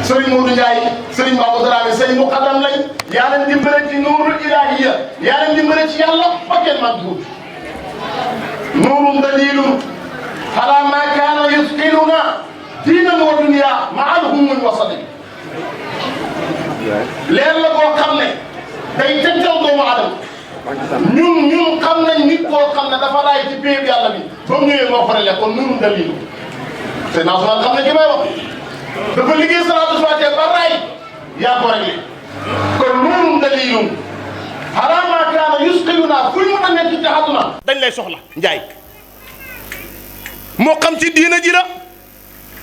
Serigne Modou Ndiaye Serigne Babou Dramé sëñ muqaddam lañ yaa leen dimbale ci nuurul ilahiya yaa leen dimbale ci yàlla ba kenn mag duut nuurun dalilun ala ma kaana yusqiluna diinan wa dunya maa alhumul wasali leer la boo xam ne day tegtal doomu adama ñun xam nañ nit koo xam ne dafa raay ci biir yàlla bi ba mu ñëwee moo farale kon nuurun dalilun c'est national xam ne ki may wax dafa liggéey salaatul faatiha ba raay yaa ko réglé kon nuurun dalilun ala ma kaana yusqiluna fu ñu mën a nekk ci àdduna dañ lay soxla njaay moo xam ci diina ji la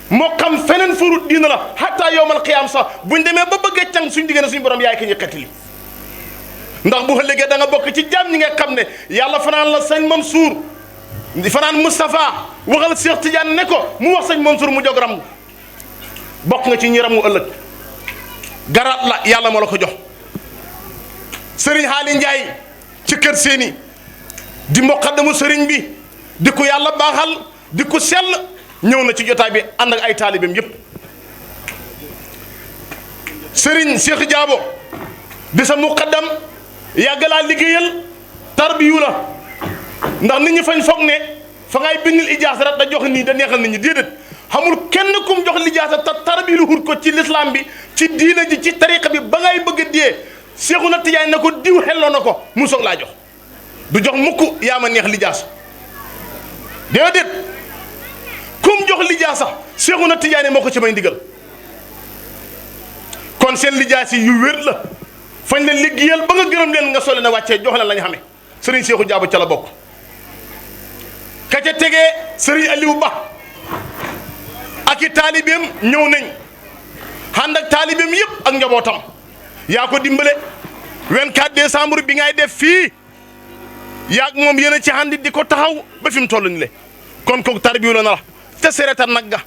moo xam feneen furut diina la hatta yowmal qiyaam sax buñ demee ba bëggee càng suñ diggante suñu borom yaay ki ñu xettali ndax bu ëllëgee da nga bokk ci jàmm ñi nga xam ne yàlla fanaan la sëñ Mansour fanaan Moustapha waxal Cheikh Tidiane ne ko mu wax sëñ Mansour mu jóg ram bokk nga ci ñi ramu ëllëg garaat la yàlla moo la ko jox Serigne Haali Ndiaye ci kër seeni di muqaddamu Serigne bi di ko yàlla baaxal di ko sell ñëw na ci jotaay bi ànd ak ay taalibeem yëpp Serigne Cheikh Diabo di sa muqaddam yàgg laa liggéeyal tarbiyu la ndax nit ñi fañ foog ne fa ngay bindil ijaasa rek da jox nii da neexal nit ñi déedéet xamul kenn kum jox lijaasa te tarbiyu lu hut ko ci l'islam bi ci diina ji ci tariqa bi ba ngay bëgg a dee Seexuna Tijaan na ko diw xelloo na ko mu soog laa jox du jox mukk yaa ma neex lijaasa déedéet kum jox lijaasa Seexuna Tijaan moo ko ci may ndigal kon seen lijaasa yu wér la fañ leen liggéeyal ba nga gërëm leen nga sole na wàccee jox leen la ñu xamee Serigne Cheikhou Diabo ca la bokk ka ca tegee Serigne Aliou Ba ak i taalibeem ñëw nañ ànd ak taalibeem yëpp ak njabootam yaa ko dimbale 24 décembre bi ngay def fii yaag moom yéen a ci àndi di ko taxaw ba fi mu toll nii le kon kooku tarbiyu la na la te seretal nag ga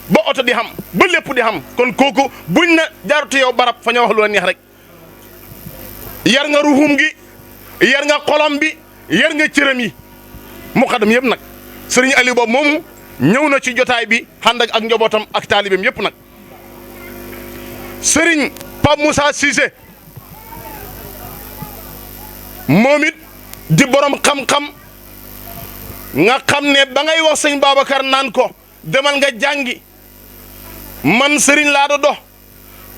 ba oto di xam ba lépp di xam kon kooku buñ na jaaratu yow barab fa ñu wax lu la neex rek yar nga ruhum gi yar nga xolam bi yar nga cëram yi muqaddam yëpp nag Serigne Aliou boobu moomu ñëw na ci jotaay bi ànd ak njabootam ak taalibeem yëpp nag Serigne Pape Moussa Cissé moom it di borom xam-xam nga xam ne ba ngay wax sëñ Babacar naan ko demal nga jàngi man Serigne laa dox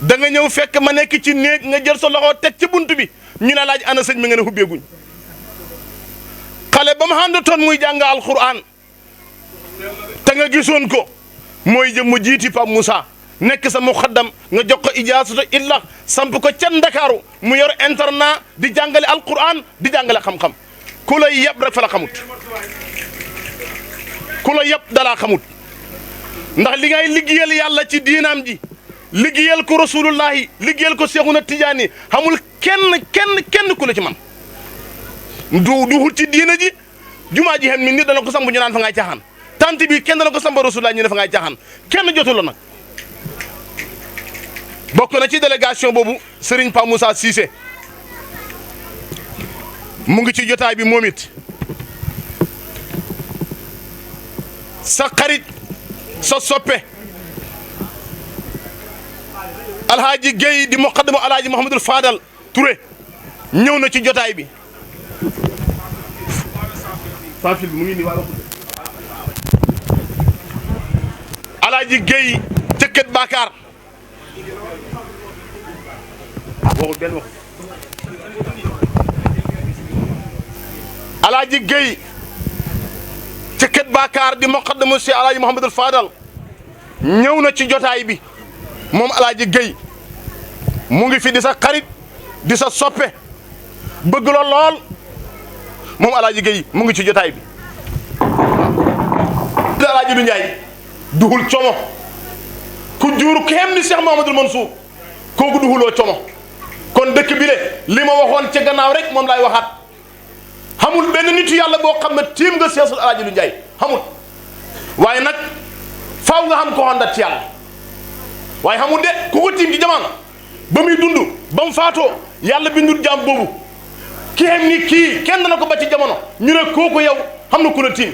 da nga ñëw fekk ma nekk ci néeg nga jël sa loxo teg ci bunt bi ñu ne laaj ana sëñ mi nga ne xubbeeguñ xale ba mu àndatoon muy jàng alquran te nga gisoon ko mooy jëm mu jiiti Pape Moussa nekk sa muqaddam nga jox ko ijaasatu illa samp ko ca Ndakaaru mu yor internat di jàngale alquran di jàngale xam-xam ku la yeb rek fa la xamut ku la yeb dalaa xamut ndax li ngay liggéeyal yàlla ci diinaam ji liggéeyal ko rasulullahi liggéeyal ko Seexuna Tijaani xamul kenn ku la ci man du hut ci diina ji jumaa ji xem mi nit dana ko samb ñu naan fa ngay caaxaan tant bi kenn dana ko samba rasulullahi ñu ne fa ngay caaxaan kenn jotu la nag bokk na ci délégation boobu Serigne Pape Moussa Cissé mu ngi ci jotaay bi moom it sa xarit sa soppe alhaaji Guèye di muqaddamu alhaaji Mouhamadul Fadal Touré ñëw na ci jotaay bi sanfil mu ngi nii waa alhaaji Guèye cëkkat Bakar waxul benn wax alhaaji Guèye cëkkat Bakar di muqaddamu si alhaaji Mouhamadul Fadal ñëw na ci jotaay bi moom alhaaji Guèye mu ngi fi di sa xarit di sa soppe bëgg la lool moom alhaaji Guèye mu ngi ci jotaay bi alhaaji du Njaay duhul como ku juuru kem ni Cheikh Mouhamadoul Mansour kooku duhuloo como kon dëkk bi le li ma waxoon ca gannaaw rek moom laay waxaat xamul benn nitu yàlla boo xam ne tiim nga seesul alhaaji du Njaay xamul waaye nag faaw nga xam ko xondat ci yàlla waaye xamul de ku ko tiim ci jamono ba muy dund ba mu faatoo yàlla bindul jaam boobu ki xem ni kii kenn dana ko ba ci jamono ñu ne kooku yow xam na ku la tiim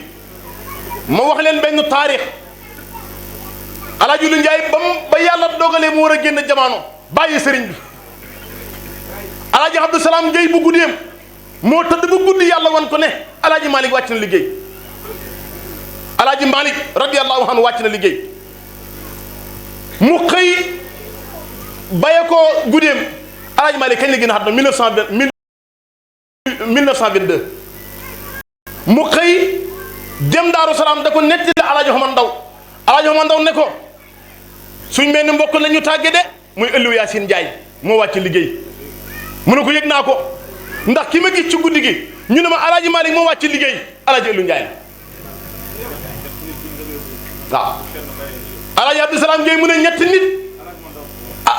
ma wax leen benn taarix alhaaji du Njaay ba yàlla dogalee dee mu war a génn jamono bàyyi sëriñ bi alaaji Abdou Salaam Gueye bu guddeem moo tëdd bu guddi yàlla wan ko ne alaaji Malick wàcc na liggéey alaaji Malick radiyallahu anhu wàcc na liggéey mu xëy baye ko guddeem alaaji Malick kañ la génn àdduna 1922 mu xëy dem Daaru Salaam da ko netti la alaaji Omar Ndaw ne ko suñ benn mbokk la ñu tàgge de muy Ëlliw Yaasin Njaay moo wàcc liggéey mu ne ko yëg naa ko ndax ki ma gis ci guddi gi ñu ne ma alaaji Malick moo wàcc liggéey alaaji Ëlliw Njaay la waaw alaaji Abdou Salaam Gueye mu ne ñetti nit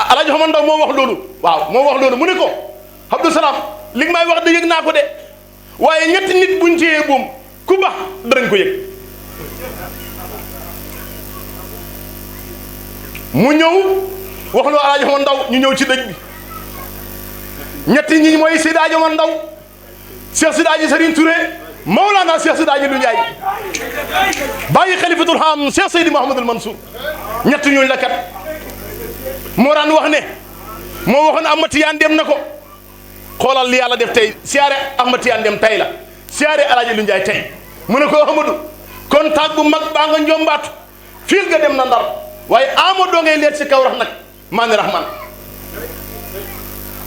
alaaji Omar Ndaw moo wax loolu waaw moo wax loolu mu ne ko Abdou Salaam li nga may wax de yëg naa ko de waaye ñetti nit buñ téyee buum ku ba danañ ko yëg mu ñëw wax loo alaaji Omar Ndaw ñu ñëw ci dëj bi ñetti ñi mooy Seydi Hadji Omar Ndaw Cheikh Seydi Hadji Serigne Touré Mawlana Cheikh Seydi Hadji Lu Njaay bàyyi xalifatul xam Cheikh Seydi Mouhamadul Mansour ñett ñooñu la kat moo daan wax ne moo waxoon Ahmad Tiyaan dem na ko xoolal li yàlla def tey siyaare Ahmad Tiyaan dem tey la siyaare alaaji Lu Njaay tey mu ne ko Ahmadu kon taag bu mag baa nga njombaatu fiil nga dem na Ndar waaye Amadou ngay leet si kaw rax nag maani rahman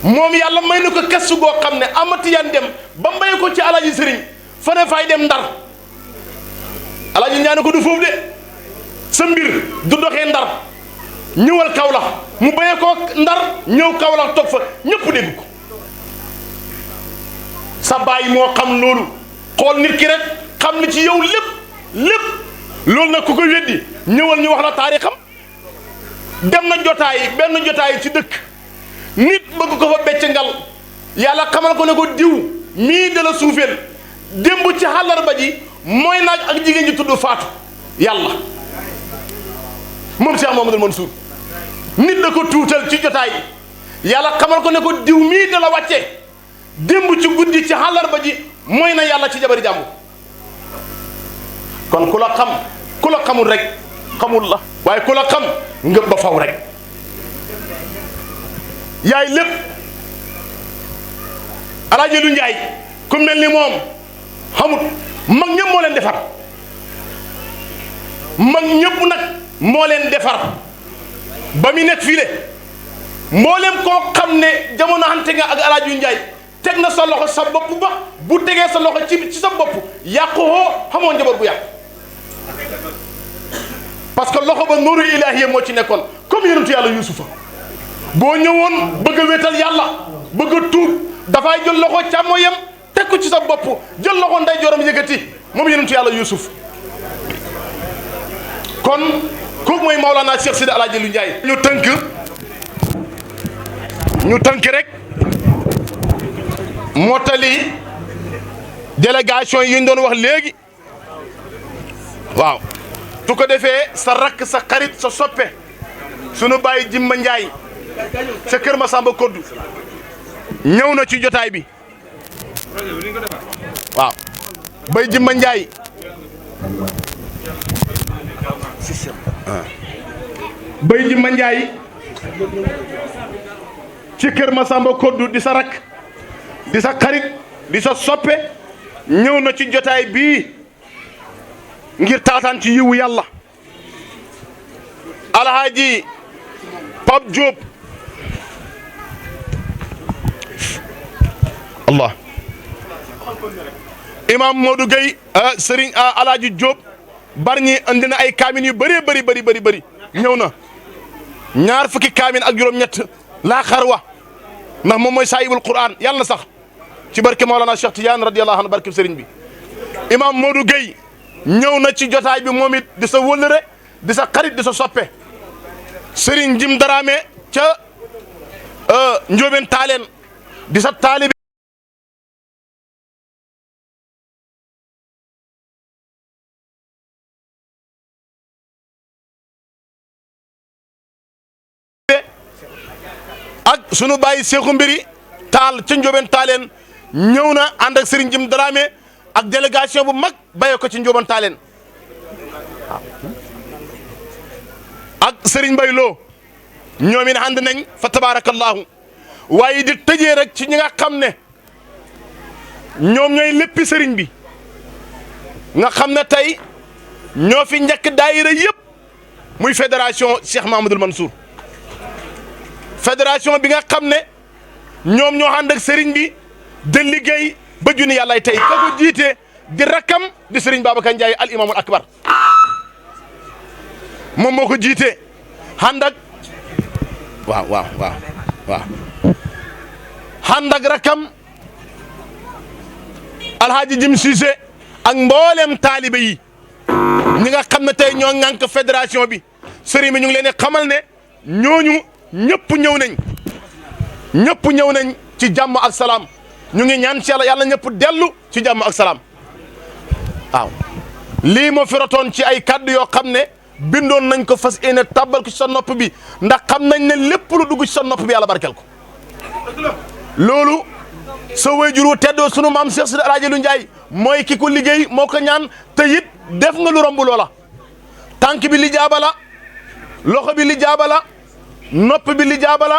moom yàlla may na ko kesu goo xam ne Ahmad Tiyaan dem ba mbay ko ci alaaji sëriñ fa ne fay dem Ndar alaaji ñaane ko du foofu de sa mbir du doxee Ndar ñëwal Kawlax mu bayee ko Ndar ñëw Kawlax toog fa ñëpp dégg ko sa baay moo xam loolu xool nit ki rek xam li ci yow lépp loolu nag ku ko weddi ñëwal ñu wax la taarixam dem na benn jotaay ci dëkk nit bëgg ko fa becc ngal yàlla xamal ko ne ko diw mii de la suufeel démb ci àllarba ji mooy naag ak jigéen ji tudd Faatu yàlla moom Cheikh Mouhamadoul Mansour nit da ko tuutal ci jotaay yàlla xamal ko ne ko diw mii de la wàcce démb ci guddi ci àllarba ji mooy na yàlla ci jabari jàmbur kon ku la xam ku la xamul rek xamul la waaye ku la xam ngëb ba faw rek yaay lépp alaaji Lu Njaay ku mel ni moom xamut mag ñëpp moo leen defar mag ñëpp nag moo leen defar ba mu nekk fii le mboolem koo xam ne jamono xante nga ak alaaji Lu Njaay teg na sa loxo sa bopp ba bu tegee sa loxo ci sa bopp yàqu hoo xamoo njaboot bu yàqu parce que loxo ba nooru ilaahiya moo ci nekkoon comme yonentu yàlla Yuusufa boo ñëwoon bëgg a wéetal yàlla bëgg a tuub dafay jël loxo càmmoñam teg ko ci sa bopp jël loxo ndeyjooram yëkkati moom yonentu yàlla Yuusuf kon kooku mooy Maolana Cheikh Sidi Alaaji Lu Njaay ñu tënk rek mottali délégation yi ñu doon wax léegi waaw su ko defee sa rakk sa xarit sa soppe sunu bàyyi Jimba Njaay sa kër Masamba Koddu ñëw na ci jotaay bi waaw bay Jimba Njaay bay Jimba Njaay ci kër Masamba Koddu di sa rakk di sa xarit di sa soppe ñëw na ci jotaay bii ngir taataan ci yiwu yàlla alhaaji Pape Diop Allah imam Modou Gueye Serigne alhaaji Diop Bargny andi na ay kaamin yu bëri ñëw na ñaar fukki kaamin ak juróom-ñett laa xarwa ndax moom mooy saahibul Qur'an yàlla na sax ci barke Maolana Cheikh Tidiane radiyallahu anhu barke Serigne bi imam Modou Gueye ñëw na ci jotaay bi moom it di sa wëllëre di sa xarit di sa soppe Serigne Jim Dramé ca Njóobeen Taaleen di sa taalibe ak sunu bàyyi Seexu Mbiri Taal ca Njóobeen Taaleen ñëw na ànd ak Serigne Jim Dramé ak délégation bu mag bayee ko ci Njóobeen Taaleen ak Serigne Mbaye Lo ñoom it ànd nañ fa tabarakallahu waaye di tëjee rek ci ñi nga xam ne ñoom ñooy léppi sëriñ bi nga xam ne tey ñoo fi njëkk daayira yëpp muy fédération Cheikh Mahamadul Mansour fédération bi nga xam ne ñoom ñoo ànd ak sëriñ bi de liggéey ba junni yàlla tey ka ko jiite di rakkam di sëriñ Babacar Ndiaye al imamul akbar moom moo ko jiite ànd ak waaw ànd ak rakkam alhaaji Jim Cissé ak mboolem taalibe yi ñi nga xam ne tey ñoo ŋànk fédération bi sëriñ bi ñu ngi leen di xamal ne ñooñu ñëpp ñëw nañ ci jàmm ak salaam ñu ngi ñaan ci yàlla ñëpp dellu ci jàmm ak salaam waaw lii moo fi rotoon ci ay kaddu yoo xam ne bindoon nañ ko fas yéene tàbbal ko ci sa nopp bi ndax xam nañ ne lépp lu dugg ci sa nopp bi yàlla barkeel ko loolu sa wayjur wu teddoo sunu maam Cheikh Sidi Alaaji Lu Njaay mooy ki ko liggéey moo ko ñaan te it def nga lu romb loola tànk bi li jaaba la loxo bi li jaaba la nopp bi li jaaba la